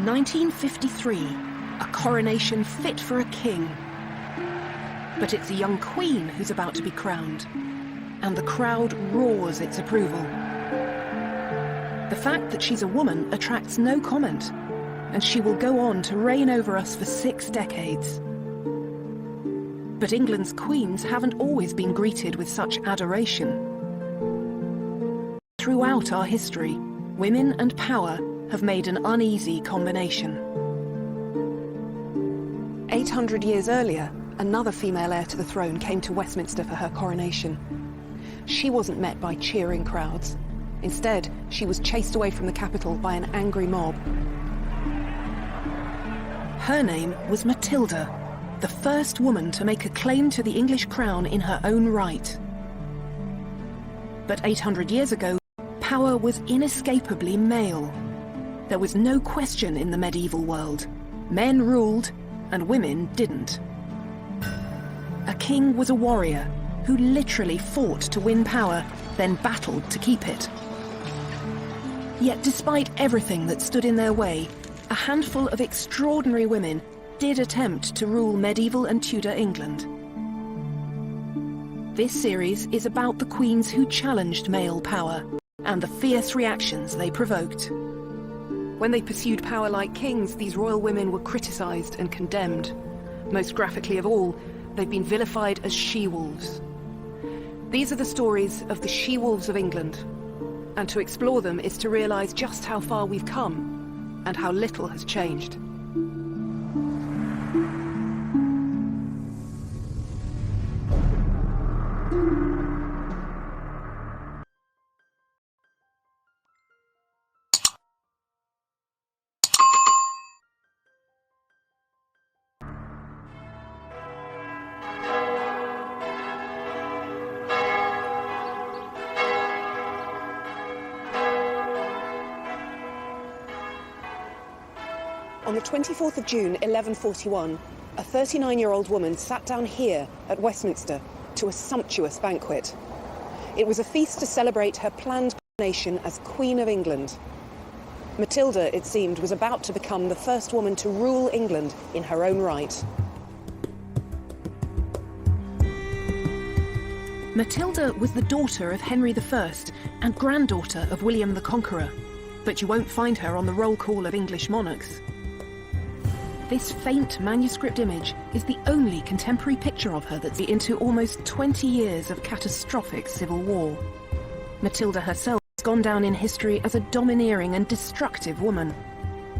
1953, a coronation fit for a king. But it's a young queen who's about to be crowned, and the crowd roars its approval. The fact that she's a woman attracts no comment, and she will go on to reign over us for 6 decades. But England's queens haven't always been greeted with such adoration. Throughout our history, women and power have made an uneasy combination. 800 years earlier, another female heir to the throne came to Westminster for her coronation. She wasn't met by cheering crowds. Instead, she was chased away from the capital by an angry mob. Her name was Matilda, the first woman to make a claim to the English crown in her own right. But 800 years ago, power was inescapably male. There was no question in the medieval world. Men ruled, and women didn't. A king was a warrior who literally fought to win power, then battled to keep it. Yet despite everything that stood in their way, a handful of extraordinary women did attempt to rule medieval and Tudor England. This series is about the queens who challenged male power and the fierce reactions they provoked. When they pursued power like kings, these royal women were criticised and condemned. Most graphically of all, they've been vilified as she-wolves. These are the stories of the she-wolves of England. And to explore them is to realise just how far we've come and how little has changed. On the 24th of June, 1141, a 39-year-old woman sat down here at Westminster to a sumptuous banquet. It was a feast to celebrate her planned coronation as Queen of England. Matilda, it seemed, was about to become the first woman to rule England in her own right. Matilda was the daughter of Henry I and granddaughter of William the Conqueror, but you won't find her on the roll call of English monarchs. This faint manuscript image is the only contemporary picture of her that's into almost 20 years of catastrophic civil war. Matilda herself has gone down in history as a domineering and destructive woman,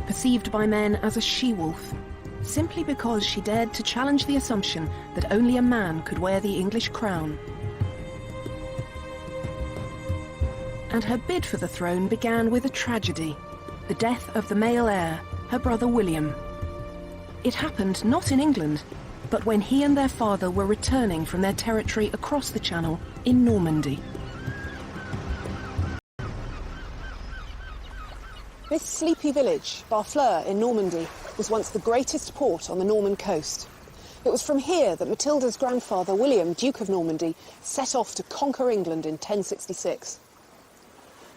perceived by men as a she-wolf, simply because she dared to challenge the assumption that only a man could wear the English crown. And her bid for the throne began with a tragedy, the death of the male heir, her brother William. It happened not in England, but when he and their father were returning from their territory across the Channel in Normandy. This sleepy village, Barfleur in Normandy, was once the greatest port on the Norman coast. It was from here that Matilda's grandfather William, Duke of Normandy, set off to conquer England in 1066.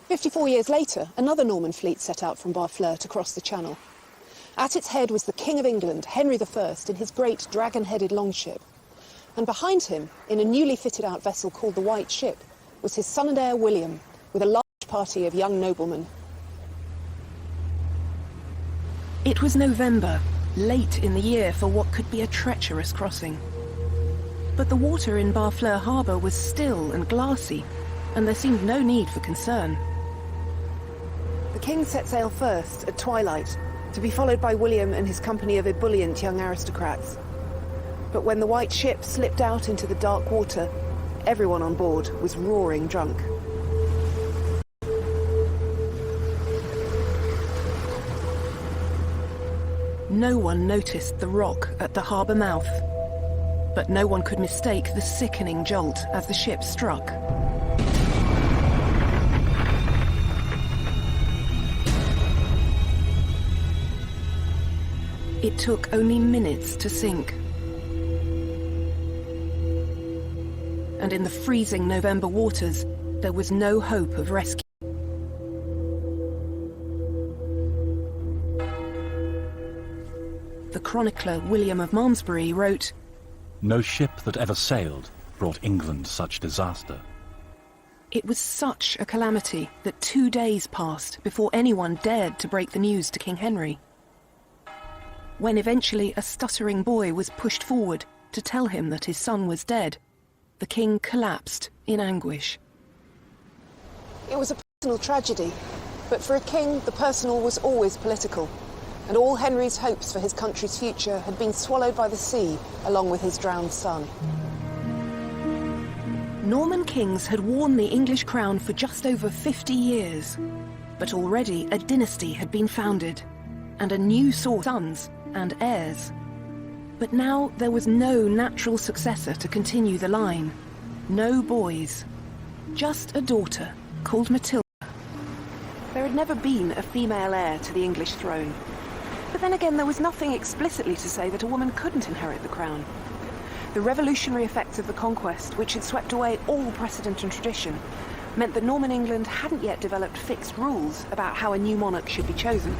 54 years later, another Norman fleet set out from Barfleur to cross the Channel. At its head was the King of England, Henry I, in his great dragon-headed longship. And behind him, in a newly fitted-out vessel called the White Ship, was his son and heir William, with a large party of young noblemen. It was November, late in the year for what could be a treacherous crossing. But the water in Barfleur harbour was still and glassy, and there seemed no need for concern. The king set sail first at twilight, to be followed by William and his company of ebullient young aristocrats. But when the White Ship slipped out into the dark water, everyone on board was roaring drunk. No one noticed the rock at the harbour mouth, but no one could mistake the sickening jolt as the ship struck. It took only minutes to sink. And in the freezing November waters, there was no hope of rescue. the chronicler William of Malmesbury wrote, "No ship that ever sailed brought England such disaster." "It was such a calamity that 2 days passed before anyone dared to break the news to King Henry. When eventually a stuttering boy was pushed forward to tell him that his son was dead, the king collapsed in anguish." It was a personal tragedy, but for a king, the personal was always political, and all Henry's hopes for his country's future had been swallowed by the sea, along with his drowned son. Norman kings had worn the English crown for just over 50 years, but already a dynasty had been founded, and a new source of sons and heirs. But now there was no natural successor to continue the line. No boys. Just a daughter called Matilda. There had never been a female heir to the English throne. But then again, there was nothing explicitly to say that a woman couldn't inherit the crown. The revolutionary effects of the conquest, which had swept away all precedent and tradition, meant that Norman England hadn't yet developed fixed rules about how a new monarch should be chosen.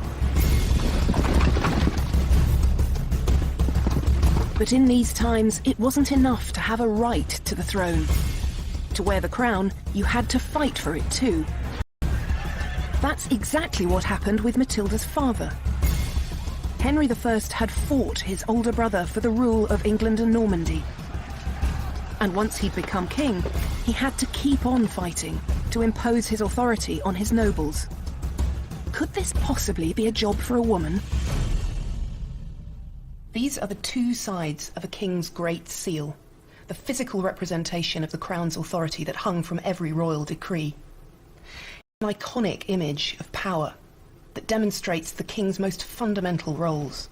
But in these times, it wasn't enough to have a right to the throne. To wear the crown, you had to fight for it too. That's exactly what happened with Matilda's father. Henry I had fought his older brother for the rule of England and Normandy. And once he'd become king, he had to keep on fighting to impose his authority on his nobles. Could this possibly be a job for a woman? These are the two sides of a king's great seal, the physical representation of the crown's authority that hung from every royal decree. An iconic image of power that demonstrates the king's most fundamental roles.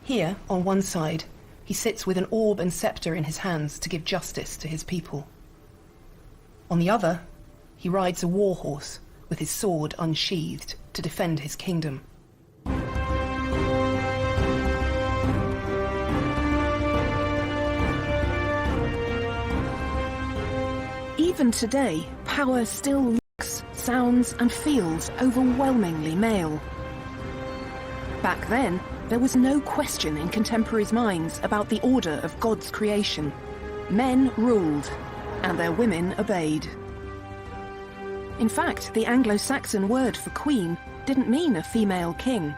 Here, on one side, he sits with an orb and scepter in his hands to give justice to his people. On the other, he rides a war horse with his sword unsheathed to defend his kingdom. Even today, power still looks, sounds and feels overwhelmingly male. Back then, there was no question in contemporaries' minds about the order of God's creation. Men ruled, and their women obeyed. In fact, the Anglo-Saxon word for queen didn't mean a female king.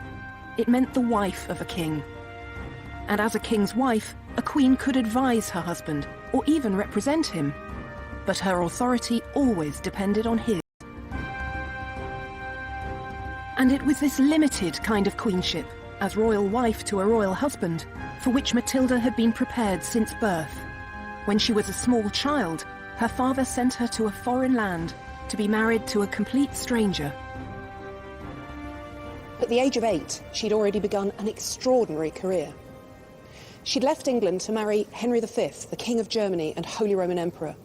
It meant the wife of a king. And as a king's wife, a queen could advise her husband, or even represent him. But her authority always depended on his. And it was this limited kind of queenship, as royal wife to a royal husband, for which Matilda had been prepared since birth. When she was a small child, her father sent her to a foreign land to be married to a complete stranger. At the age of 8, she'd already begun an extraordinary career. She'd left England to marry Henry V, the King of Germany and Holy Roman Emperor.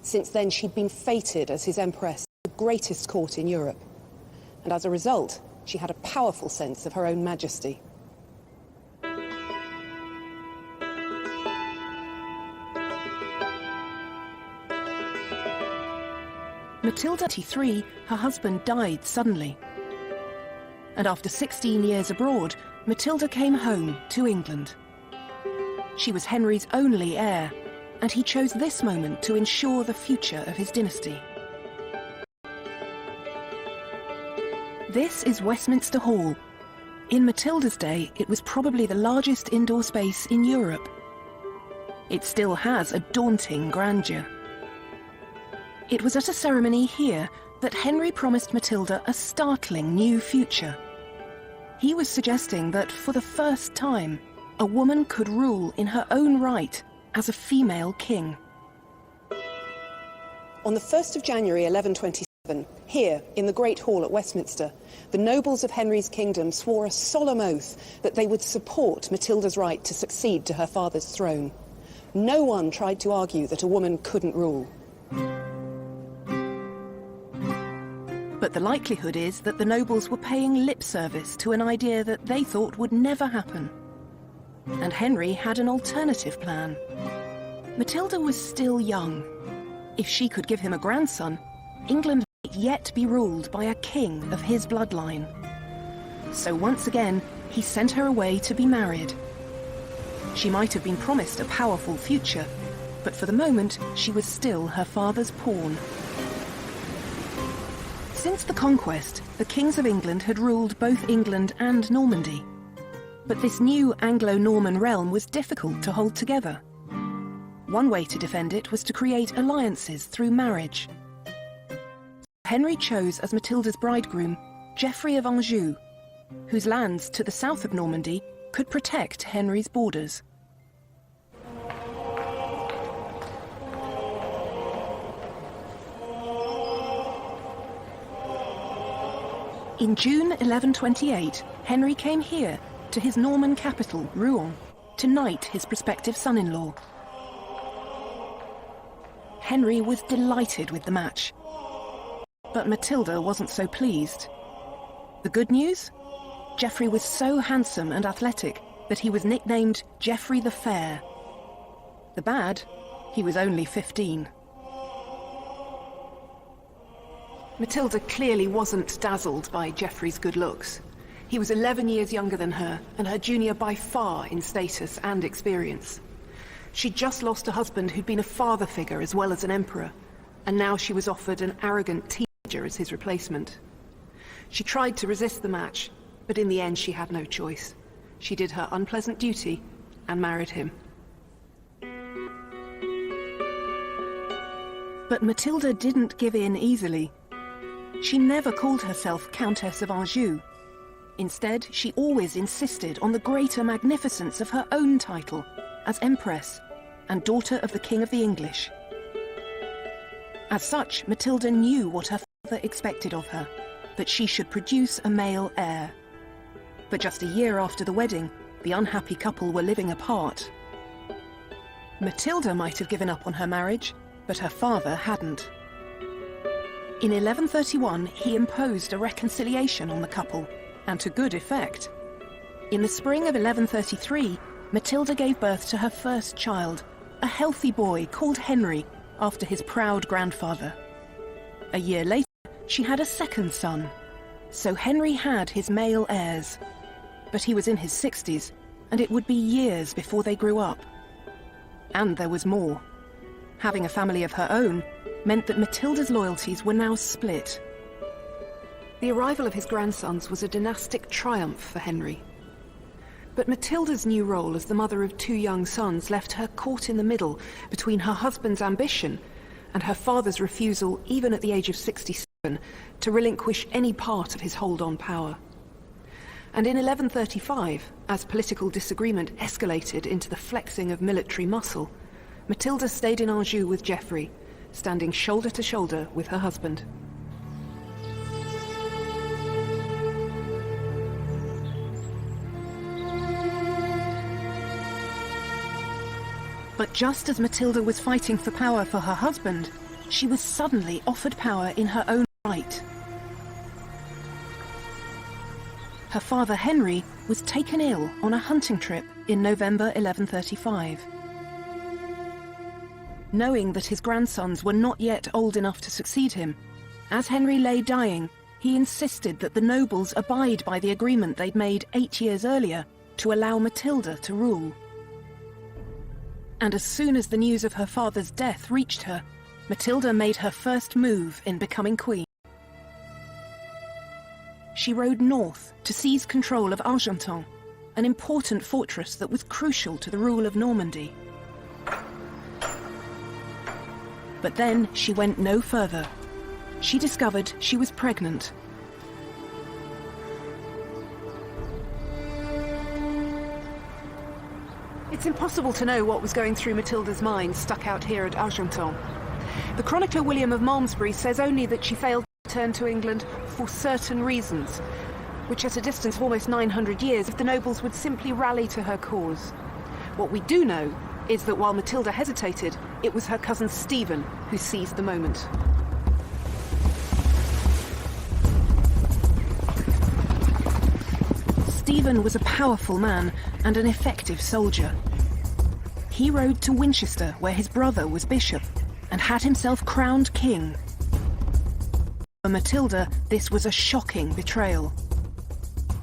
Since then, she'd been fated as his empress, the greatest court in Europe. And as a result, she had a powerful sense of her own majesty. Matilda, 23, her husband died suddenly. And after 16 years abroad, Matilda came home to England. She was Henry's only heir, and he chose this moment to ensure the future of his dynasty. This is Westminster Hall. In Matilda's day, it was probably the largest indoor space in Europe. It still has a daunting grandeur. It was at a ceremony here that Henry promised Matilda a startling new future. He was suggesting that for the first time, a woman could rule in her own right as a female king. On the 1st of January 1127, here in the Great Hall at Westminster, the nobles of Henry's kingdom swore a solemn oath that they would support Matilda's right to succeed to her father's throne. No one tried to argue that a woman couldn't rule. But the likelihood is that the nobles were paying lip service to an idea that they thought would never happen. And Henry had an alternative plan. Matilda was still young. If she could give him a grandson, England might yet be ruled by a king of his bloodline. So once again, he sent her away to be married. She might have been promised a powerful future, but for the moment, she was still her father's pawn. Since the conquest, the kings of England had ruled both England and Normandy. But this new Anglo-Norman realm was difficult to hold together. One way to defend it was to create alliances through marriage. Henry chose as Matilda's bridegroom Geoffrey of Anjou, whose lands to the south of Normandy could protect Henry's borders. In June 1128, Henry came here to his Norman capital, Rouen, to knight his prospective son-in-law. Henry was delighted with the match, but Matilda wasn't so pleased. The good news? Geoffrey was so handsome and athletic that he was nicknamed Geoffrey the Fair. The bad? He was only 15. Matilda clearly wasn't dazzled by Geoffrey's good looks. He was 11 years younger than her, and her junior by far in status and experience. She'd just lost a husband who'd been a father figure as well as an emperor, and now she was offered an arrogant teenager as his replacement. She tried to resist the match, but in the end she had no choice. She did her unpleasant duty and married him. But Matilda didn't give in easily. She never called herself Countess of Anjou. Instead, she always insisted on the greater magnificence of her own title as Empress and daughter of the King of the English. As such, Matilda knew what her father expected of her, that she should produce a male heir. But just a year after the wedding, the unhappy couple were living apart. Matilda might have given up on her marriage, but her father hadn't. In 1131, he imposed a reconciliation on the couple, and to good effect. In the spring of 1133, Matilda gave birth to her first child, a healthy boy called Henry, after his proud grandfather. A year later, she had a second son. So Henry had his male heirs. But he was in his 60s, and it would be years before they grew up. And there was more. Having a family of her own meant that Matilda's loyalties were now split. The arrival of his grandsons was a dynastic triumph for Henry. But Matilda's new role as the mother of two young sons left her caught in the middle between her husband's ambition and her father's refusal, even at the age of 67, to relinquish any part of his hold on power. And in 1135, as political disagreement escalated into the flexing of military muscle, Matilda stayed in Anjou with Geoffrey, standing shoulder to shoulder with her husband. But just as Matilda was fighting for power for her husband, she was suddenly offered power in her own right. Her father Henry was taken ill on a hunting trip in November 1135. Knowing that his grandsons were not yet old enough to succeed him, as Henry lay dying, he insisted that the nobles abide by the agreement they'd made 8 years earlier to allow Matilda to rule. And as soon as the news of her father's death reached her, Matilda made her first move in becoming queen. She rode north to seize control of Argentan, an important fortress that was crucial to the rule of Normandy. But then she went no further. She discovered she was pregnant. It's impossible to know what was going through Matilda's mind stuck out here at Argentan. The chronicler William of Malmesbury says only that she failed to return to England for certain reasons, which at a distance of almost 900 years, if the nobles would simply rally to her cause. What we do know is that while Matilda hesitated, it was her cousin Stephen who seized the moment. Stephen was a powerful man and an effective soldier. He rode to Winchester, where his brother was bishop, and had himself crowned king. For Matilda, this was a shocking betrayal.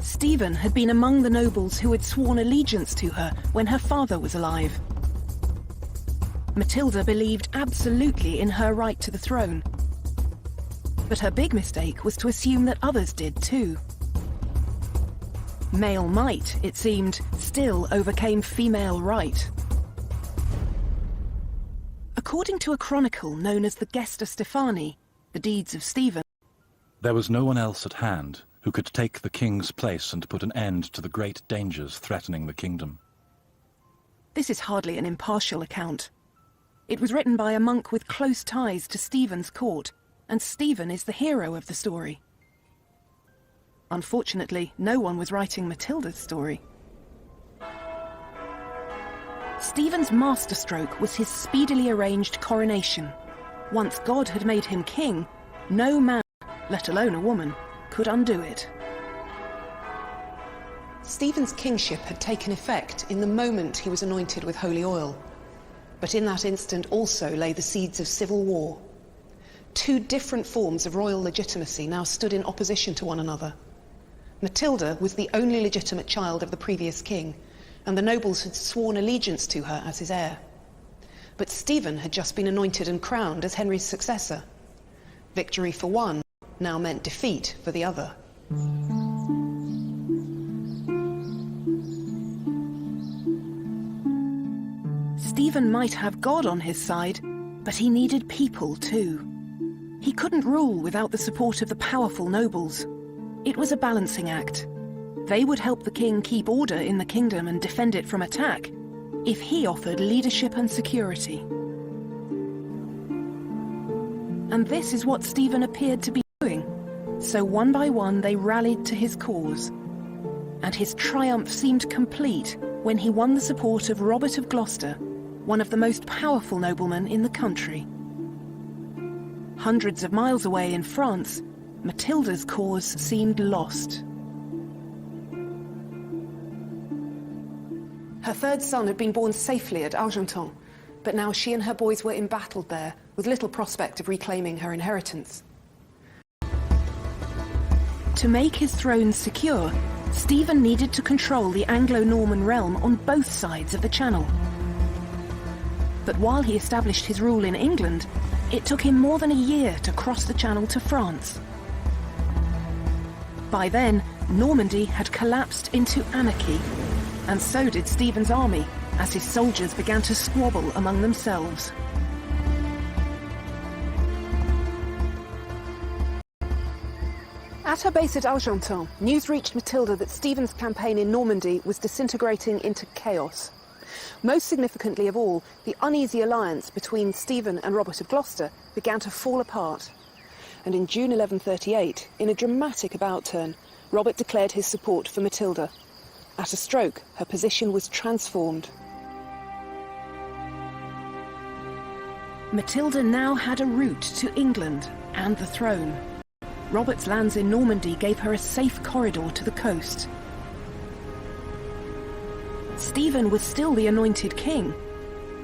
Stephen had been among the nobles who had sworn allegiance to her when her father was alive. Matilda believed absolutely in her right to the throne. But her big mistake was to assume that others did too. Male might, it seemed, still overcame female right. According to a chronicle known as the Gesta Stephani, the Deeds of Stephen, there was no one else at hand who could take the king's place and put an end to the great dangers threatening the kingdom. This is hardly an impartial account. It was written by a monk with close ties to Stephen's court, and Stephen is the hero of the story. Unfortunately, no one was writing Matilda's story. Stephen's masterstroke was his speedily arranged coronation. Once God had made him king, no man, let alone a woman, could undo it. Stephen's kingship had taken effect in the moment he was anointed with holy oil. But in that instant also lay the seeds of civil war. Two different forms of royal legitimacy now stood in opposition to one another. Matilda was the only legitimate child of the previous king, and the nobles had sworn allegiance to her as his heir. But Stephen had just been anointed and crowned as Henry's successor. Victory for one now meant defeat for the other. Stephen might have God on his side, but he needed people too. He couldn't rule without the support of the powerful nobles. It was a balancing act. They would help the king keep order in the kingdom and defend it from attack, if he offered leadership and security. And this is what Stephen appeared to be doing. So one by one they rallied to his cause. And his triumph seemed complete when he won the support of Robert of Gloucester, one of the most powerful noblemen in the country. Hundreds of miles away in France, Matilda's cause seemed lost. Her third son had been born safely at Argenton, but now she and her boys were embattled there, with little prospect of reclaiming her inheritance. To make his throne secure, Stephen needed to control the Anglo-Norman realm on both sides of the Channel. But while he established his rule in England, it took him more than a year to cross the Channel to France. By then, Normandy had collapsed into anarchy, and so did Stephen's army, as his soldiers began to squabble among themselves. At her base at Argenton, news reached Matilda that Stephen's campaign in Normandy was disintegrating into chaos. Most significantly of all, the uneasy alliance between Stephen and Robert of Gloucester began to fall apart. And in June 1138, in a dramatic about-turn, Robert declared his support for Matilda. At a stroke, her position was transformed. Matilda now had a route to England and the throne. Robert's lands in Normandy gave her a safe corridor to the coast. Stephen was still the anointed king,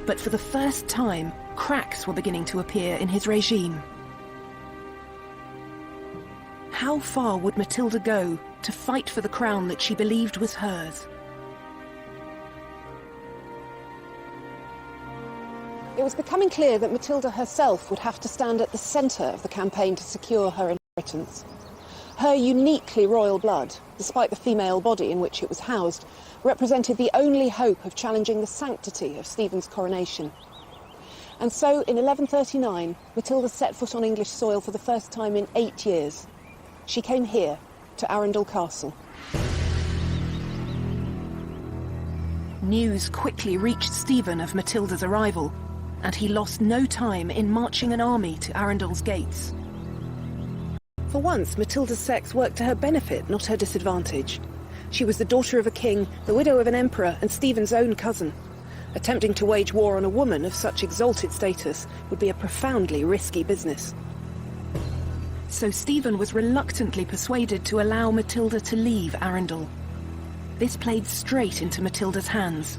but for the first time, cracks were beginning to appear in his regime. How far would Matilda go to fight for the crown that she believed was hers? It was becoming clear that Matilda herself would have to stand at the centre of the campaign to secure her inheritance. Her uniquely royal blood, despite the female body in which it was housed, represented the only hope of challenging the sanctity of Stephen's coronation. And so, in 1139, Matilda set foot on English soil for the first time in 8 years. She came here, to Arundel Castle. News quickly reached Stephen of Matilda's arrival, and he lost no time in marching an army to Arundel's gates. For once, Matilda's sex worked to her benefit, not her disadvantage. She was the daughter of a king, the widow of an emperor, and Stephen's own cousin. Attempting to wage war on a woman of such exalted status would be a profoundly risky business. So Stephen was reluctantly persuaded to allow Matilda to leave Arundel. This played straight into Matilda's hands.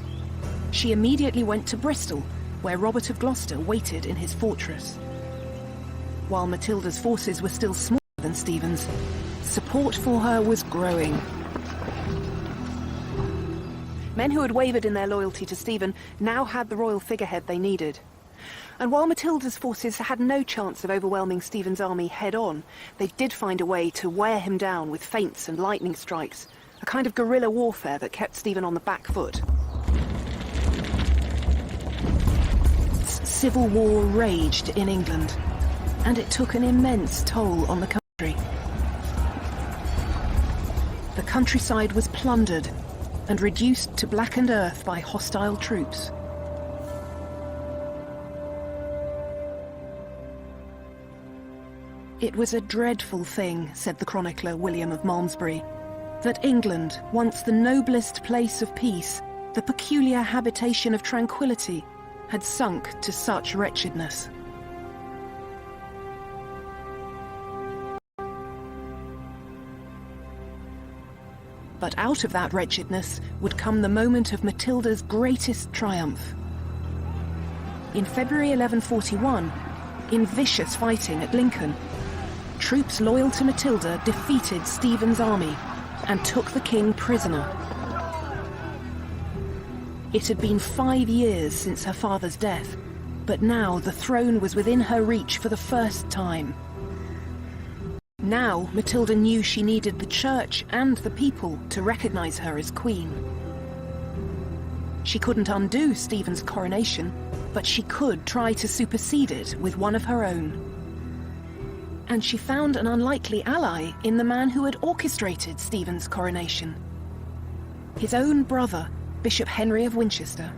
She immediately went to Bristol, where Robert of Gloucester waited in his fortress. While Matilda's forces were still smaller than Stephen's, support for her was growing. Men who had wavered in their loyalty to Stephen now had the royal figurehead they needed. And while Matilda's forces had no chance of overwhelming Stephen's army head-on, they did find a way to wear him down with feints and lightning strikes, a kind of guerrilla warfare that kept Stephen on the back foot. Civil war raged in England, and it took an immense toll on the country. The countryside was plundered and reduced to blackened earth by hostile troops. It was a dreadful thing, said the chronicler William of Malmesbury, that England, once the noblest place of peace, the peculiar habitation of tranquility, had sunk to such wretchedness. But out of that wretchedness would come the moment of Matilda's greatest triumph. In February 1141, in vicious fighting at Lincoln, troops loyal to Matilda defeated Stephen's army and took the king prisoner. It had been 5 years since her father's death, but now the throne was within her reach for the first time. Now Matilda knew she needed the church and the people to recognize her as queen. She couldn't undo Stephen's coronation, but she could try to supersede it with one of her own. And she found an unlikely ally in the man who had orchestrated Stephen's coronation. His own brother, Bishop Henry of Winchester.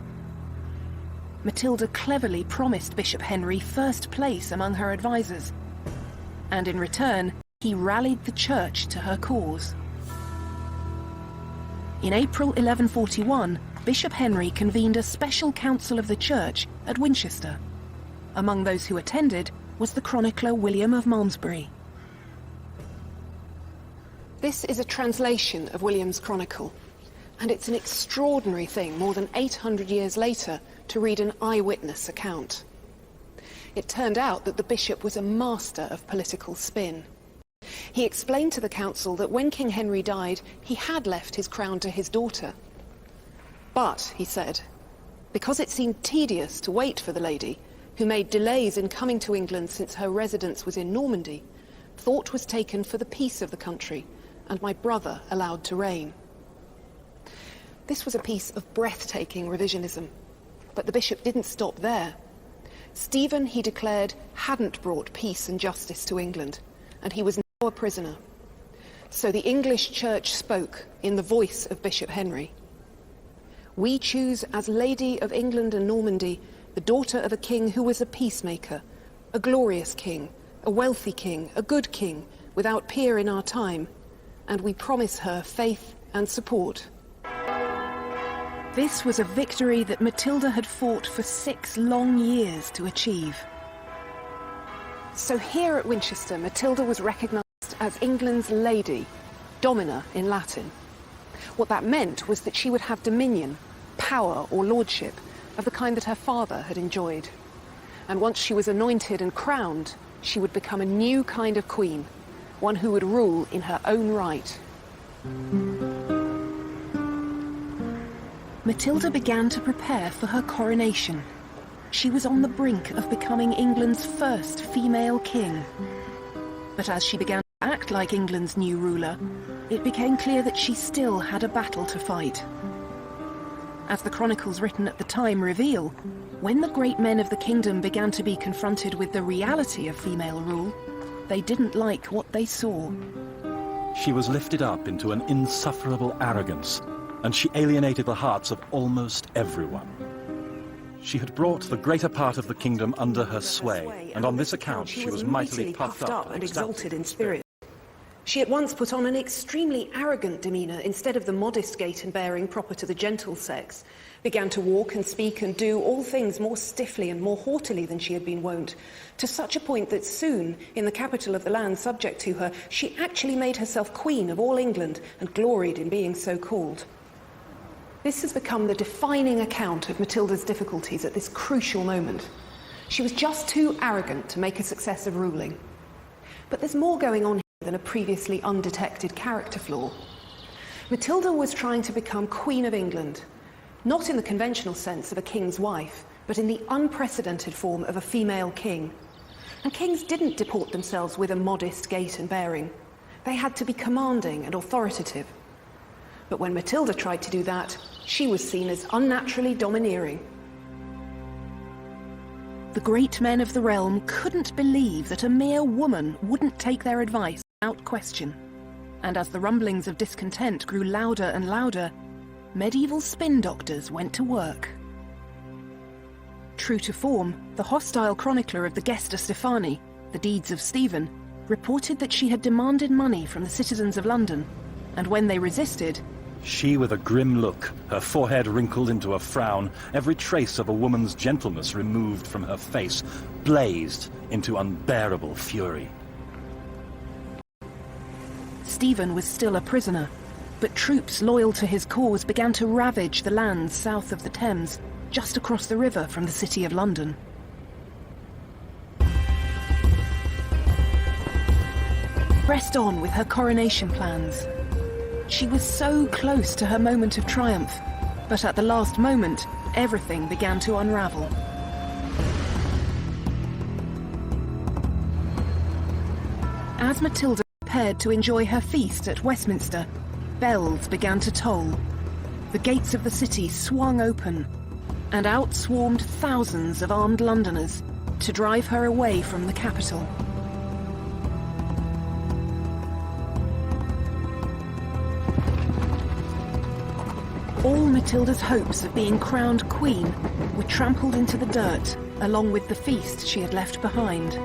Matilda cleverly promised Bishop Henry first place among her advisors, and in return, he rallied the church to her cause. In April 1141, Bishop Henry convened a special council of the church at Winchester. Among those who attended was the chronicler William of Malmesbury. This is a translation of William's chronicle, and it's an extraordinary thing, more than 800 years later, to read an eyewitness account. It turned out that the bishop was a master of political spin. He explained to the council that when King Henry died, he had left his crown to his daughter. But, he said, because it seemed tedious to wait for the lady, who made delays in coming to England since her residence was in Normandy, thought was taken for the peace of the country, and my brother allowed to reign. This was a piece of breathtaking revisionism, but the bishop didn't stop there. Stephen, he declared, hadn't brought peace and justice to England, and he was now a prisoner. So the English church spoke in the voice of Bishop Henry. We choose as Lady of England and Normandy the daughter of a king who was a peacemaker, a glorious king, a wealthy king, a good king, without peer in our time, and we promise her faith and support. This was a victory that Matilda had fought for 6 long years to achieve. So here at Winchester, Matilda was recognised as England's lady, domina in Latin. What that meant was that she would have dominion, power or lordship of the kind that her father had enjoyed. And once she was anointed and crowned, she would become a new kind of queen, one who would rule in her own right. Matilda began to prepare for her coronation. She was on the brink of becoming England's first female king. But as she began to act like England's new ruler, it became clear that she still had a battle to fight. As the chronicles written at the time reveal, when the great men of the kingdom began to be confronted with the reality of female rule, they didn't like what they saw. She was lifted up into an insufferable arrogance, and she alienated the hearts of almost everyone. She had brought the greater part of the kingdom under her sway, and on this account she was mightily puffed up and exalted in spirit. She at once put on an extremely arrogant demeanour instead of the modest gait and bearing proper to the gentle sex, began to walk and speak and do all things more stiffly and more haughtily than she had been wont, to such a point that soon, in the capital of the land subject to her, she actually made herself queen of all England and gloried in being so called. This has become the defining account of Matilda's difficulties at this crucial moment. She was just too arrogant to make a success of ruling. But there's more going on here than a previously undetected character flaw. Matilda was trying to become Queen of England, Not in the conventional sense of a king's wife, but in the unprecedented form of a female king. And kings didn't deport themselves with a modest gait and bearing. They had to be commanding and authoritative. But when Matilda tried to do that, she was seen as unnaturally domineering. The great men of the realm couldn't believe that a mere woman wouldn't take their advice without question. And as the rumblings of discontent grew louder and louder, medieval spin doctors went to work. True to form, the hostile chronicler of the Gesta Stephani, The Deeds of Stephen, reported that she had demanded money from the citizens of London, and when they resisted, she, with a grim look, her forehead wrinkled into a frown, every trace of a woman's gentleness removed from her face, blazed into unbearable fury. Stephen was still a prisoner, but troops loyal to his cause began to ravage the lands south of the Thames, just across the river from the City of London. Pressed on with her coronation plans. She was so close to her moment of triumph, but at the last moment, everything began to unravel. As Matilda prepared to enjoy her feast at Westminster, bells began to toll. The gates of the city swung open, and out swarmed thousands of armed Londoners to drive her away from the capital. All Matilda's hopes of being crowned queen were trampled into the dirt, along with the feast she had left behind.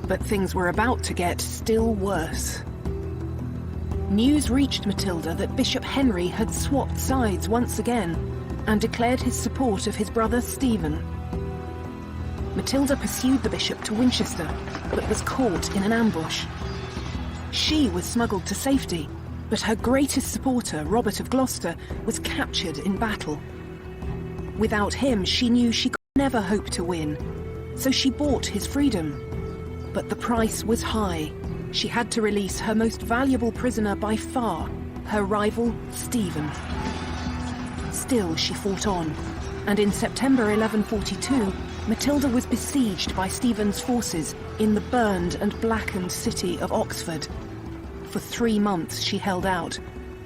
But things were about to get still worse. News reached Matilda that Bishop Henry had swapped sides once again and declared his support of his brother Stephen. Matilda pursued the bishop to Winchester, but was caught in an ambush. She was smuggled to safety, but her greatest supporter, Robert of Gloucester, was captured in battle. Without him, she knew she could never hope to win, so she bought his freedom. But the price was high. She had to release her most valuable prisoner by far, her rival, Stephen. Still, she fought on, and in September 1142, Matilda was besieged by Stephen's forces in the burned and blackened city of Oxford. For 3 months she held out,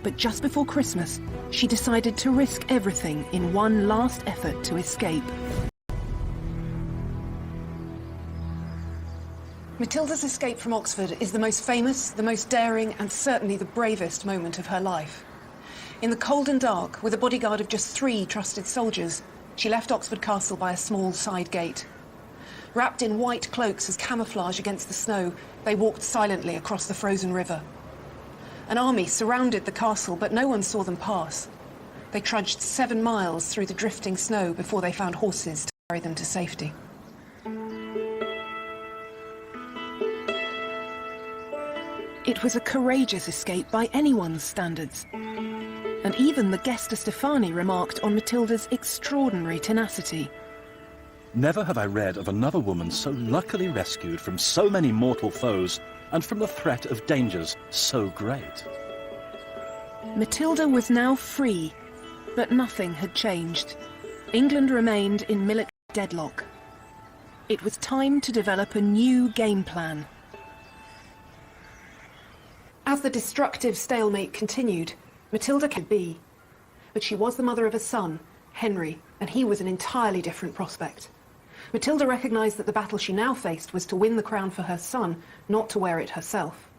but just before Christmas, she decided to risk everything in one last effort to escape. Matilda's escape from Oxford is the most famous, the most daring, and certainly the bravest moment of her life. In the cold and dark, with a bodyguard of just 3 trusted soldiers, she left Oxford Castle by a small side gate. Wrapped in white cloaks as camouflage against the snow, they walked silently across the frozen river. An army surrounded the castle, but no one saw them pass. They trudged 7 miles through the drifting snow before they found horses to carry them to safety. It was a courageous escape by anyone's standards. And even the Gesta Stephani remarked on Matilda's extraordinary tenacity. Never have I read of another woman so luckily rescued from so many mortal foes and from the threat of dangers so great. Matilda was now free, but nothing had changed. England remained in military deadlock. It was time to develop a new game plan. As the destructive stalemate continued, Matilda could be. But she was the mother of a son, Henry, and he was an entirely different prospect. Matilda recognised that the battle she now faced was to win the crown for her son, not to wear it herself.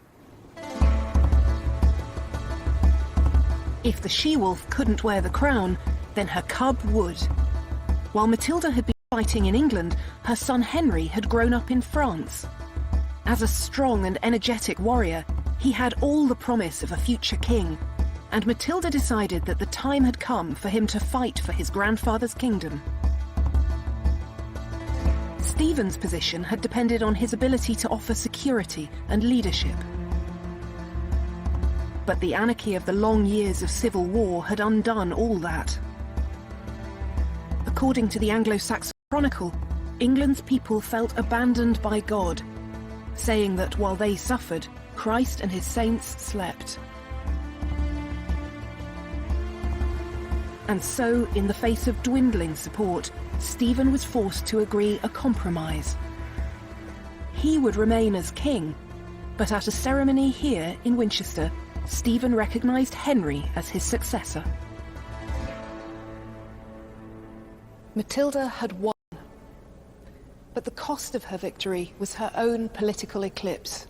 If the she-wolf couldn't wear the crown, then her cub would. While Matilda had been fighting in England, her son Henry had grown up in France. As a strong and energetic warrior, he had all the promise of a future king, and Matilda decided that the time had come for him to fight for his grandfather's kingdom. Stephen's position had depended on his ability to offer security and leadership. But the anarchy of the long years of civil war had undone all that. According to the Anglo-Saxon Chronicle, England's people felt abandoned by God, saying that while they suffered, Christ and his saints slept. And so, in the face of dwindling support, Stephen was forced to agree a compromise. He would remain as king, but at a ceremony here in Winchester, Stephen recognised Henry as his successor. Matilda had won, but the cost of her victory was her own political eclipse.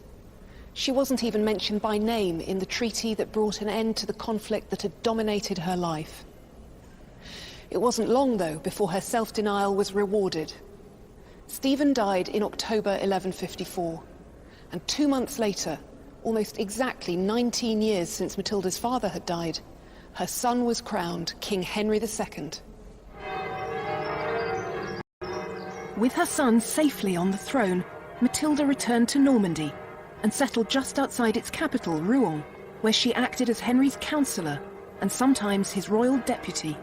She wasn't even mentioned by name in the treaty that brought an end to the conflict that had dominated her life. It wasn't long, though, before her self-denial was rewarded. Stephen died in October 1154, and 2 months later, almost exactly 19 years since Matilda's father had died, her son was crowned King Henry II. With her son safely on the throne, Matilda returned to Normandy and settled just outside its capital, Rouen, where she acted as Henry's counsellor and sometimes his royal deputy.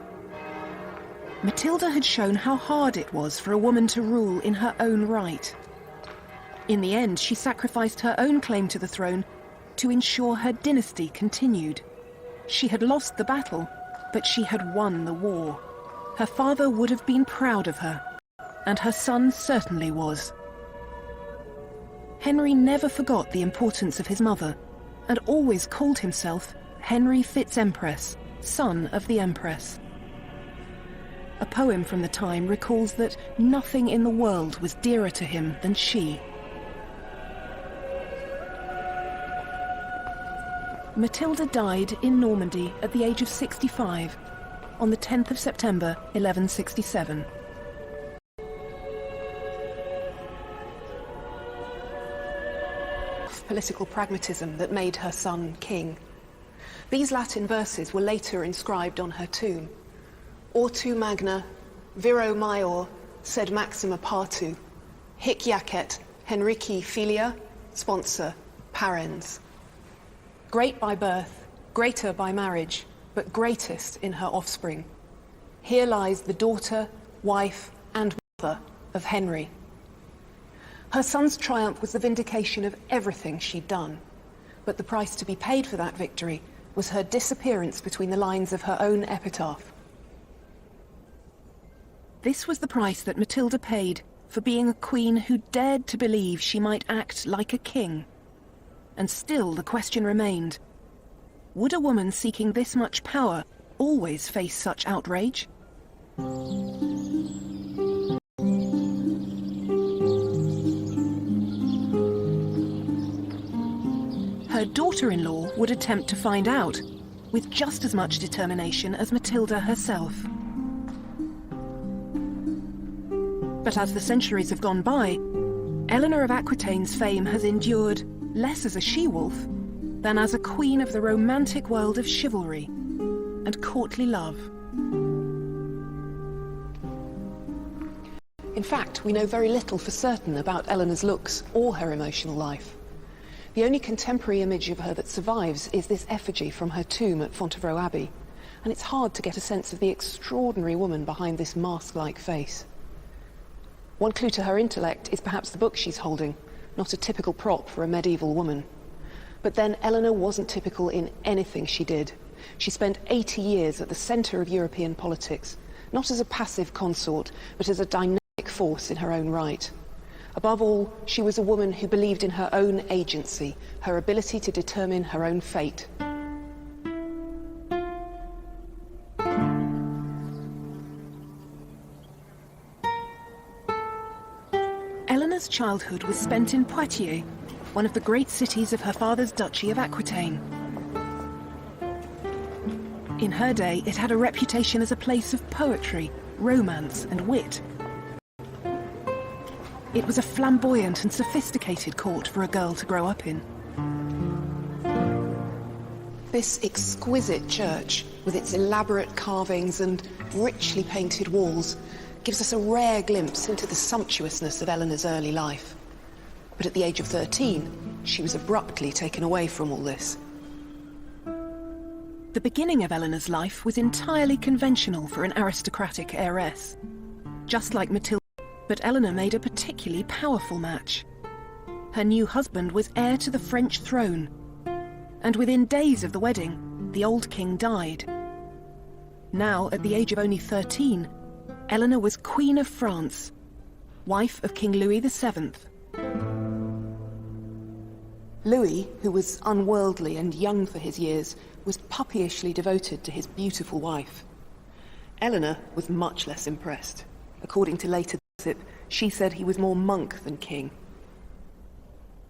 Matilda had shown how hard it was for a woman to rule in her own right. In the end, she sacrificed her own claim to the throne to ensure her dynasty continued. She had lost the battle, but she had won the war. Her father would have been proud of her, and her son certainly was. Henry never forgot the importance of his mother, and always called himself Henry Fitz-Empress, son of the Empress. A poem from the time recalls that nothing in the world was dearer to him than she. Matilda died in Normandy at the age of 65 on the 10th of September 1167. Political pragmatism that made her son king. These Latin verses were later inscribed on her tomb. Ortu magna, viro maior, sed maxima partu, hic jacet Henrici filia, sponsor, parens. Great by birth, greater by marriage, but greatest in her offspring. Here lies the daughter, wife, and mother of Henry. Her son's triumph was the vindication of everything she'd done, but the price to be paid for that victory was her disappearance between the lines of her own epitaph. This was the price that Matilda paid for being a queen who dared to believe she might act like a king. And still the question remained, would a woman seeking this much power always face such outrage? Her daughter-in-law would attempt to find out, with just as much determination as Matilda herself. But as the centuries have gone by, Eleanor of Aquitaine's fame has endured less as a she-wolf than as a queen of the romantic world of chivalry and courtly love. In fact, we know very little for certain about Eleanor's looks or her emotional life. The only contemporary image of her that survives is this effigy from her tomb at Fontevraud Abbey, and it's hard to get a sense of the extraordinary woman behind this mask-like face. One clue to her intellect is perhaps the book she's holding, not a typical prop for a medieval woman. But then Eleanor wasn't typical in anything she did. She spent 80 years at the centre of European politics, not as a passive consort, but as a dynamic force in her own right. Above all, she was a woman who believed in her own agency, her ability to determine her own fate. Eleanor's childhood was spent in Poitiers, one of the great cities of her father's Duchy of Aquitaine. In her day, it had a reputation as a place of poetry, romance, and wit. It was a flamboyant and sophisticated court for a girl to grow up in. This exquisite church, with its elaborate carvings and richly painted walls, gives us a rare glimpse into the sumptuousness of Eleanor's early life. But at the age of 13, she was abruptly taken away from all this. The beginning of Eleanor's life was entirely conventional for an aristocratic heiress. Just like Matilda, but Eleanor made a particularly powerful match. her new husband was heir to the French throne, and within days of the wedding, the old king died. Now, at the age of only 13, Eleanor was Queen of France, wife of King Louis VII. Louis, who was unworldly and young for his years, was puppyishly devoted to his beautiful wife. Eleanor was much less impressed. According to later gossip, she said he was more monk than king.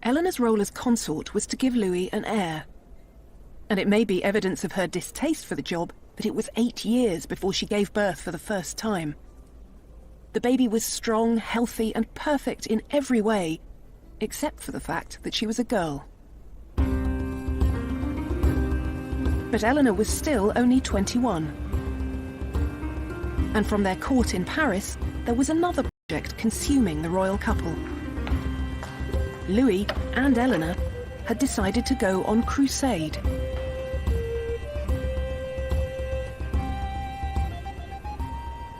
Eleanor's role as consort was to give Louis an heir. And it may be evidence of her distaste for the job that it was 8 years before she gave birth for the first time. The baby was strong, healthy, and perfect in every way, except for the fact that she was a girl. But Eleanor was still only 21. And from their court in Paris, there was another project consuming the royal couple. Louis and Eleanor had decided to go on crusade.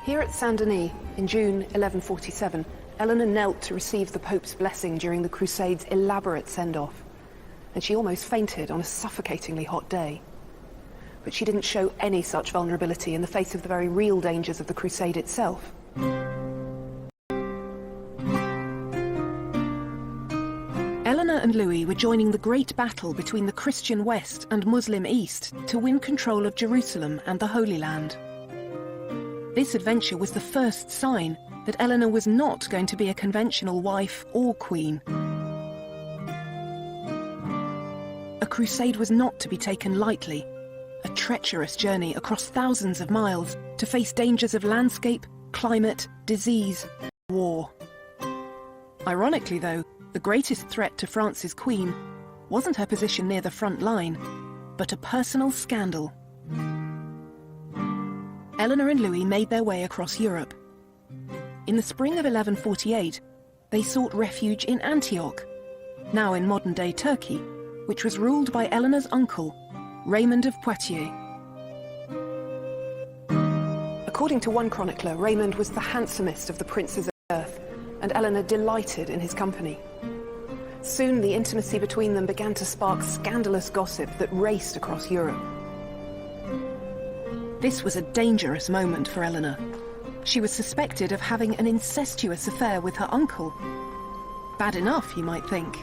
Here at Saint-Denis, in June 1147, Eleanor knelt to receive the Pope's blessing during the Crusade's elaborate send-off, and she almost fainted on a suffocatingly hot day. But she didn't show any such vulnerability in the face of the very real dangers of the Crusade itself. Eleanor and Louis were joining the great battle between the Christian West and Muslim East to win control of Jerusalem and the Holy Land. This adventure was the first sign that Eleanor was not going to be a conventional wife or queen. A crusade was not to be taken lightly, a treacherous journey across thousands of miles to face dangers of landscape, climate, disease, and war. Ironically, though, the greatest threat to France's queen wasn't her position near the front line, but a personal scandal. Eleanor and Louis made their way across Europe. In the spring of 1148, they sought refuge in Antioch, now in modern-day Turkey, which was ruled by Eleanor's uncle, Raymond of Poitiers. According to one chronicler, Raymond was the handsomest of the princes of earth, and Eleanor delighted in his company. Soon the intimacy between them began to spark scandalous gossip that raced across Europe. This was a dangerous moment for Eleanor. She was suspected of having an incestuous affair with her uncle. Bad enough, you might think.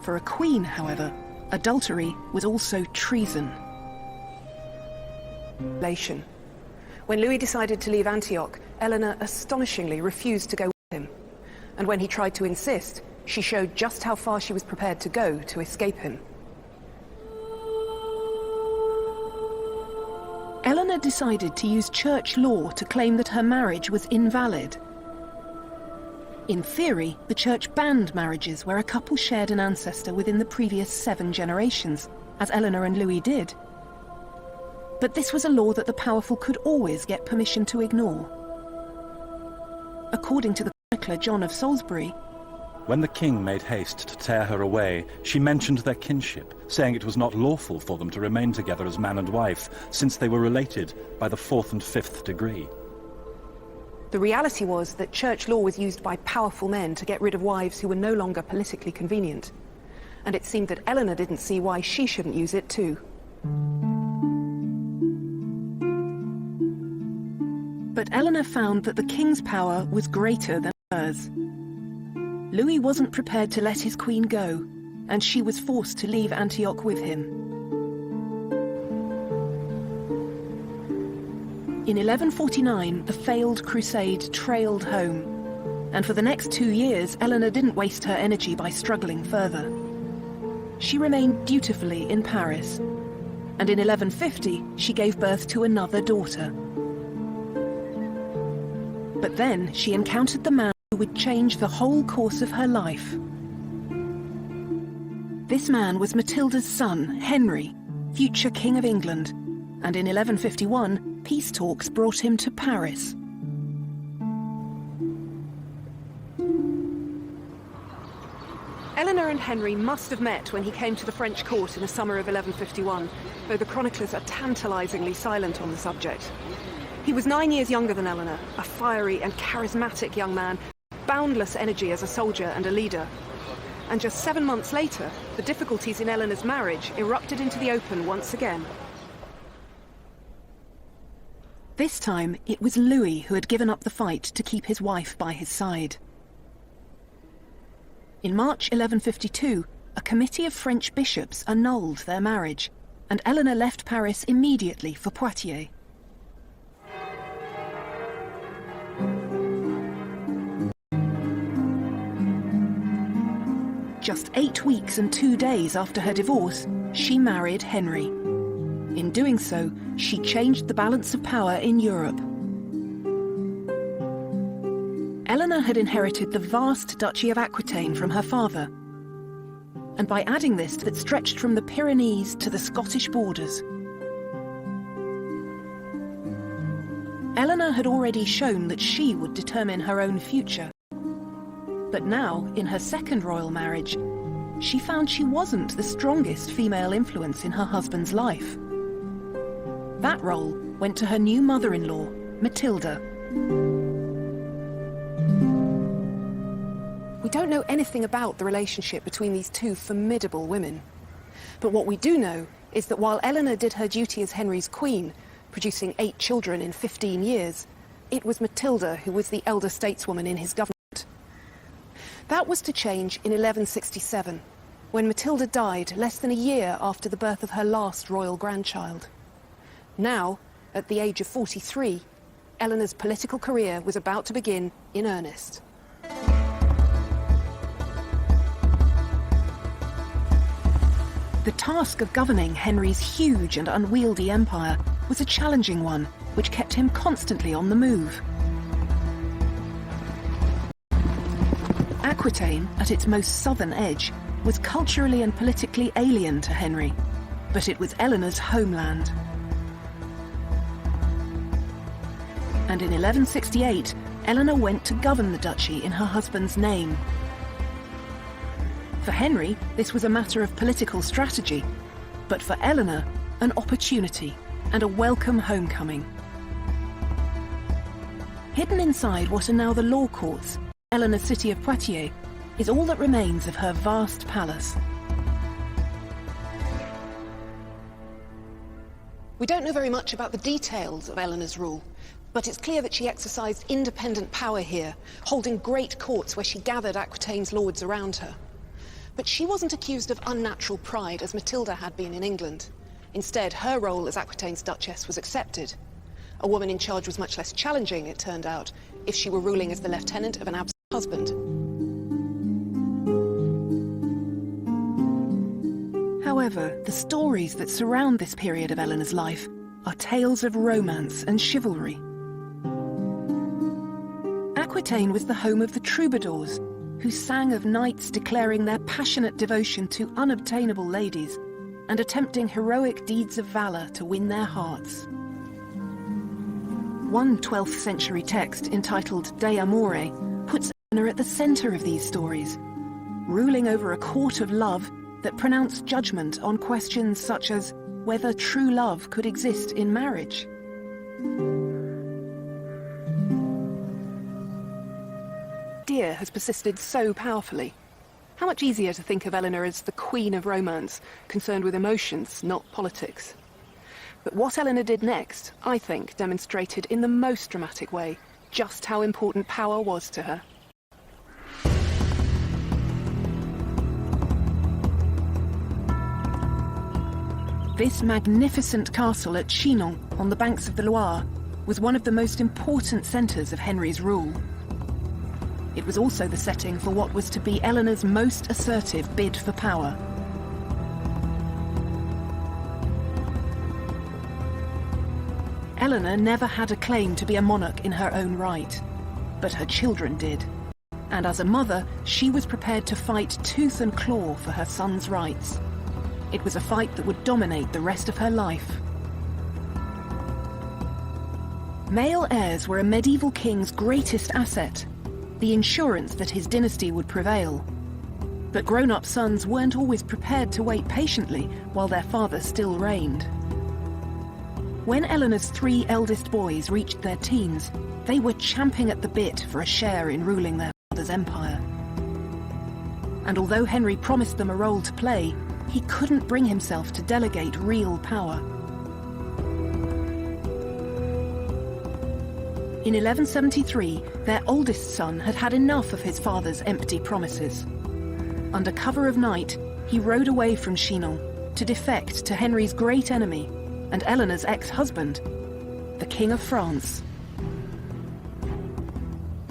For a queen, however, adultery was also treason. When Louis decided to leave Antioch, Eleanor astonishingly refused to go with him. And when he tried to insist, she showed just how far she was prepared to go to escape him. Eleanor decided to use church law to claim that her marriage was invalid. In theory, the church banned marriages where a couple shared an ancestor within the previous 7 generations, as Eleanor and Louis did. But this was a law that the powerful could always get permission to ignore. According to the chronicler John of Salisbury, when the king made haste to tear her away, she mentioned their kinship, saying it was not lawful for them to remain together as man and wife, since they were related by the 4th and 5th degree. The reality was that church law was used by powerful men to get rid of wives who were no longer politically convenient. And it seemed that Eleanor didn't see why she shouldn't use it too. But Eleanor found that the king's power was greater than hers. Louis wasn't prepared to let his queen go, and she was forced to leave Antioch with him. In 1149, the failed crusade trailed home, and for the next 2 years, Eleanor didn't waste her energy by struggling further. She remained dutifully in Paris, and in 1150, she gave birth to another daughter. But then she encountered the man who would change the whole course of her life. This man was Matilda's son, Henry, future King of England, and in 1151, peace talks brought him to Paris. Eleanor and Henry must have met when he came to the French court in the summer of 1151, though the chroniclers are tantalizingly silent on the subject. He was 9 years younger than Eleanor, a fiery and charismatic young man, boundless energy as a soldier and a leader. And just 7 months later, the difficulties in Eleanor's marriage erupted into the open once again. This time, it was Louis who had given up the fight to keep his wife by his side. In March 1152, a committee of French bishops annulled their marriage, and Eleanor left Paris immediately for Poitiers. Just 8 weeks and 2 days after her divorce, she married Henry. In doing so, she changed the balance of power in Europe. Eleanor had inherited the vast Duchy of Aquitaine from her father, and by adding this that stretched from the Pyrenees to the Scottish borders. Eleanor had already shown that she would determine her own future. But now, in her second royal marriage, she found she wasn't the strongest female influence in her husband's life. That role went to her new mother-in-law, Matilda. We don't know anything about the relationship between these two formidable women. But what we do know is that while Eleanor did her duty as Henry's queen, producing 8 children in 15 years, it was Matilda who was the elder stateswoman in his government. That was to change in 1167, when Matilda died less than a year after the birth of her last royal grandchild. Now, at the age of 43, Eleanor's political career was about to begin in earnest. The task of governing Henry's huge and unwieldy empire was a challenging one, which kept him constantly on the move. Aquitaine, at its most southern edge, was culturally and politically alien to Henry, but it was Eleanor's homeland. And in 1168, Eleanor went to govern the duchy in her husband's name. For Henry, this was a matter of political strategy, but for Eleanor, an opportunity and a welcome homecoming. Hidden inside what are now the law courts, Eleanor's city of Poitiers is all that remains of her vast palace. We don't know very much about the details of Eleanor's rule, but it's clear that she exercised independent power here, holding great courts where she gathered Aquitaine's lords around her. But she wasn't accused of unnatural pride as Matilda had been in England. Instead, her role as Aquitaine's duchess was accepted. A woman in charge was much less challenging, it turned out, if she were ruling as the lieutenant of an absent husband. However, the stories that surround this period of Eleanor's life are tales of romance and chivalry. Aquitaine was the home of the troubadours, who sang of knights declaring their passionate devotion to unobtainable ladies and attempting heroic deeds of valor to win their hearts. One 12th century text entitled De Amore puts Eleanor at the center of these stories, ruling over a court of love that pronounced judgment on questions such as whether true love could exist in marriage. Idea has persisted so powerfully. How much easier to think of Eleanor as the queen of romance, concerned with emotions, not politics. But what Eleanor did next, I think, demonstrated in the most dramatic way just how important power was to her. This magnificent castle at Chinon, on the banks of the Loire, was one of the most important centres of Henry's rule. It was also the setting for what was to be Eleanor's most assertive bid for power. Eleanor never had a claim to be a monarch in her own right, but her children did. And as a mother, she was prepared to fight tooth and claw for her son's rights. It was a fight that would dominate the rest of her life. Male heirs were a medieval king's greatest asset, the insurance that his dynasty would prevail. But grown-up sons weren't always prepared to wait patiently while their father still reigned. When Eleanor's 3 eldest boys reached their teens, they were champing at the bit for a share in ruling their father's empire. And although Henry promised them a role to play, he couldn't bring himself to delegate real power. In 1173, their oldest son had had enough of his father's empty promises. Under cover of night, he rode away from Chinon to defect to Henry's great enemy and Eleanor's ex-husband, the King of France.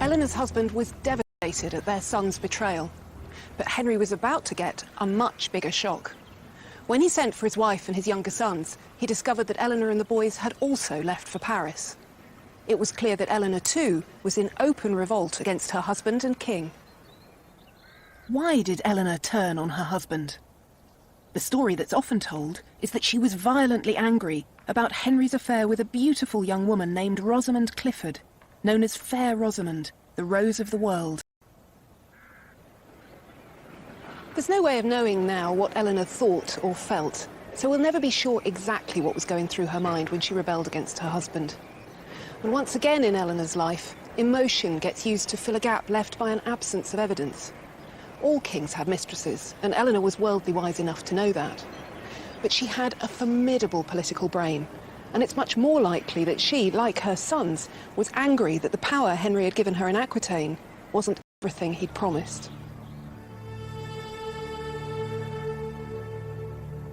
Eleanor's husband was devastated at their son's betrayal, but Henry was about to get a much bigger shock. When he sent for his wife and his younger sons, he discovered that Eleanor and the boys had also left for Paris. It was clear that Eleanor, too, was in open revolt against her husband and king. Why did Eleanor turn on her husband? The story that's often told is that she was violently angry about Henry's affair with a beautiful young woman named Rosamond Clifford, known as Fair Rosamond, the Rose of the World. There's no way of knowing now what Eleanor thought or felt, so we'll never be sure exactly what was going through her mind when she rebelled against her husband. And once again in Eleanor's life, emotion gets used to fill a gap left by an absence of evidence. All kings had mistresses, and Eleanor was worldly wise enough to know that. But she had a formidable political brain, and it's much more likely that she, like her sons, was angry that the power Henry had given her in Aquitaine wasn't everything he'd promised.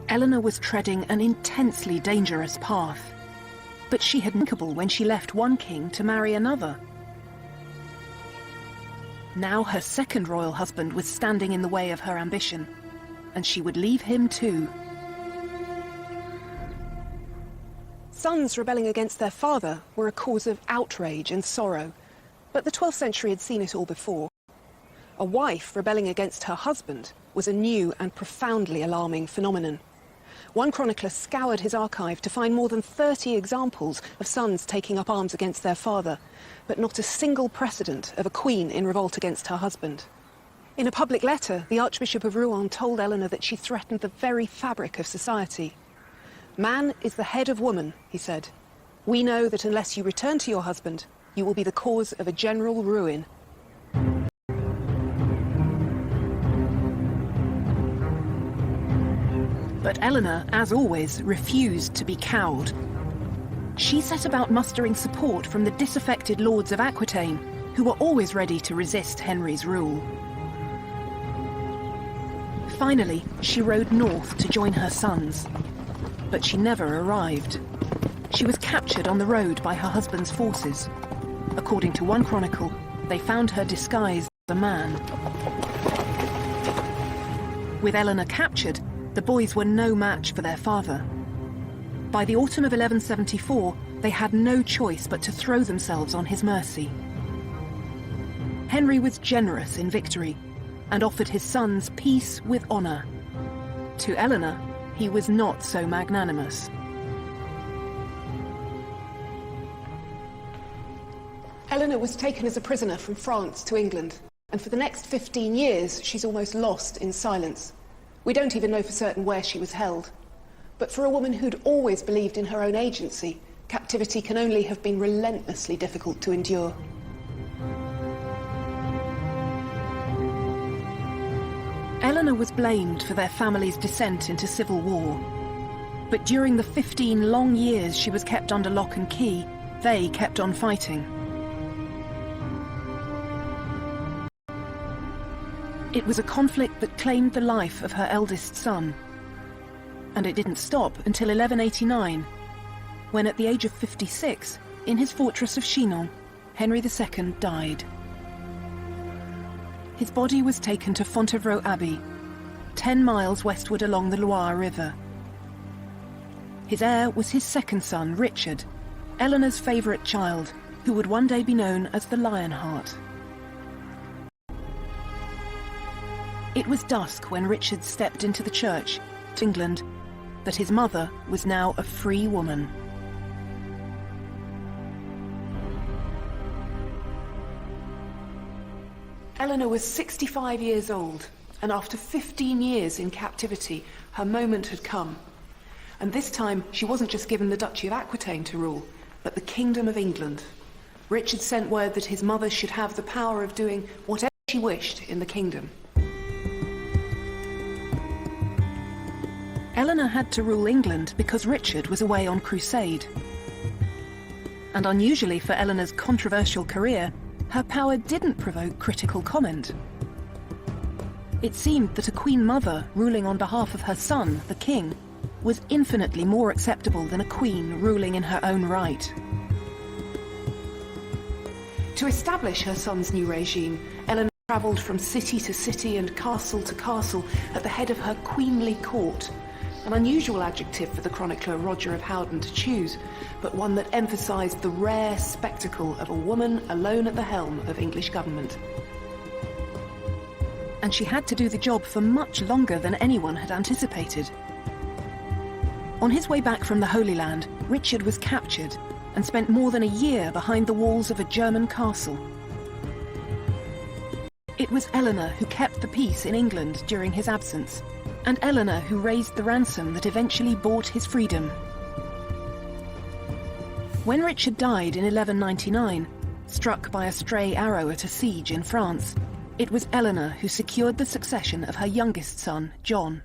Eleanor was treading an intensely dangerous path, but she had thinkable when she left one king to marry another. Now her second royal husband was standing in the way of her ambition, and she would leave him too. Sons rebelling against their father were a cause of outrage and sorrow, but the 12th century had seen it all before. A wife rebelling against her husband was a new and profoundly alarming phenomenon. One chronicler scoured his archive to find more than 30 examples of sons taking up arms against their father, but not a single precedent of a queen in revolt against her husband. In a public letter, the Archbishop of Rouen told Eleanor that she threatened the very fabric of society. "Man is the head of woman," he said. "We know that unless you return to your husband, you will be the cause of a general ruin." But Eleanor, as always, refused to be cowed. She set about mustering support from the disaffected lords of Aquitaine, who were always ready to resist Henry's rule. Finally, she rode north to join her sons. But she never arrived. She was captured on the road by her husband's forces. According to one chronicle, they found her disguised as a man. With Eleanor captured, the boys were no match for their father. By the autumn of 1174, they had no choice but to throw themselves on his mercy. Henry was generous in victory and offered his sons peace with honour. To Eleanor, he was not so magnanimous. Eleanor was taken as a prisoner from France to England, and for the next 15 years she's almost lost in silence. We don't even know for certain where she was held. But for a woman who'd always believed in her own agency, captivity can only have been relentlessly difficult to endure. Eleanor was blamed for their family's descent into civil war. But during the 15 long years she was kept under lock and key, they kept on fighting. It was a conflict that claimed the life of her eldest son. And it didn't stop until 1189, when at the age of 56, in his fortress of Chinon, Henry II died. His body was taken to Fontevraud Abbey, 10 miles westward along the Loire River. His heir was his second son, Richard, Eleanor's favourite child, who would one day be known as the Lionheart. It was dusk when Richard stepped into the church, England, but his mother was now a free woman. Eleanor was 65 years old, and after 15 years in captivity, her moment had come. And this time, she wasn't just given the Duchy of Aquitaine to rule, but the Kingdom of England. Richard sent word that his mother should have the power of doing whatever she wished in the kingdom. Eleanor had to rule England because Richard was away on crusade. And unusually for Eleanor's controversial career, her power didn't provoke critical comment. It seemed that a Queen Mother ruling on behalf of her son, the King, was infinitely more acceptable than a queen ruling in her own right. To establish her son's new regime, Eleanor travelled from city to city and castle to castle at the head of her queenly court, an unusual adjective for the chronicler Roger of Howden to choose, but one that emphasised the rare spectacle of a woman alone at the helm of English government. And she had to do the job for much longer than anyone had anticipated. On his way back from the Holy Land, Richard was captured and spent more than a year behind the walls of a German castle. It was Eleanor who kept the peace in England during his absence, and Eleanor who raised the ransom that eventually bought his freedom. When Richard died in 1199, struck by a stray arrow at a siege in France, it was Eleanor who secured the succession of her youngest son, John.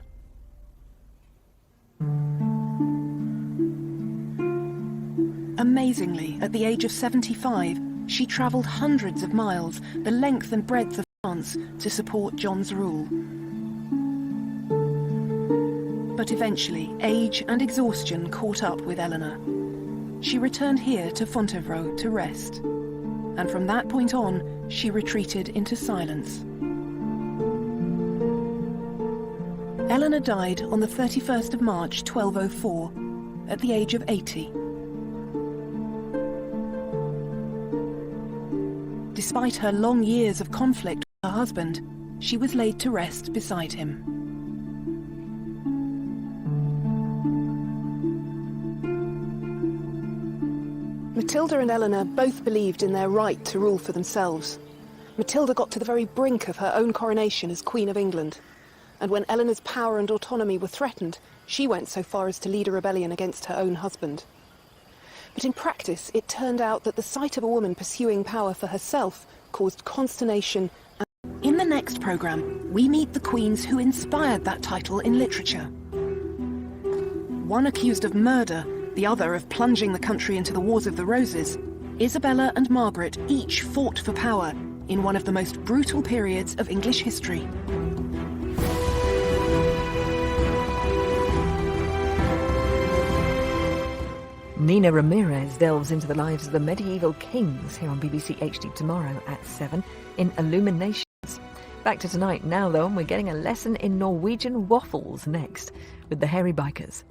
Amazingly, at the age of 75, she travelled hundreds of miles, the length and breadth of France, to support John's rule. But eventually, age and exhaustion caught up with Eleanor. She returned here to Fontevraud to rest, and from that point on, she retreated into silence. Eleanor died on the 31st of March 1204, at the age of 80. Despite her long years of conflict with her husband, she was laid to rest beside him. Matilda and Eleanor both believed in their right to rule for themselves. Matilda got to the very brink of her own coronation as Queen of England. And when Eleanor's power and autonomy were threatened, she went so far as to lead a rebellion against her own husband. But in practice, it turned out that the sight of a woman pursuing power for herself caused consternation. In the next programme, we meet the queens who inspired that title in literature. One accused of murder, the other of plunging the country into the Wars of the Roses, Isabella and Margaret each fought for power in one of the most brutal periods of English history. Nina Ramirez delves into the lives of the medieval kings here on BBC HD tomorrow at 7 in Illuminations. Back to tonight now, though, and we're getting a lesson in Norwegian waffles next with the Hairy Bikers.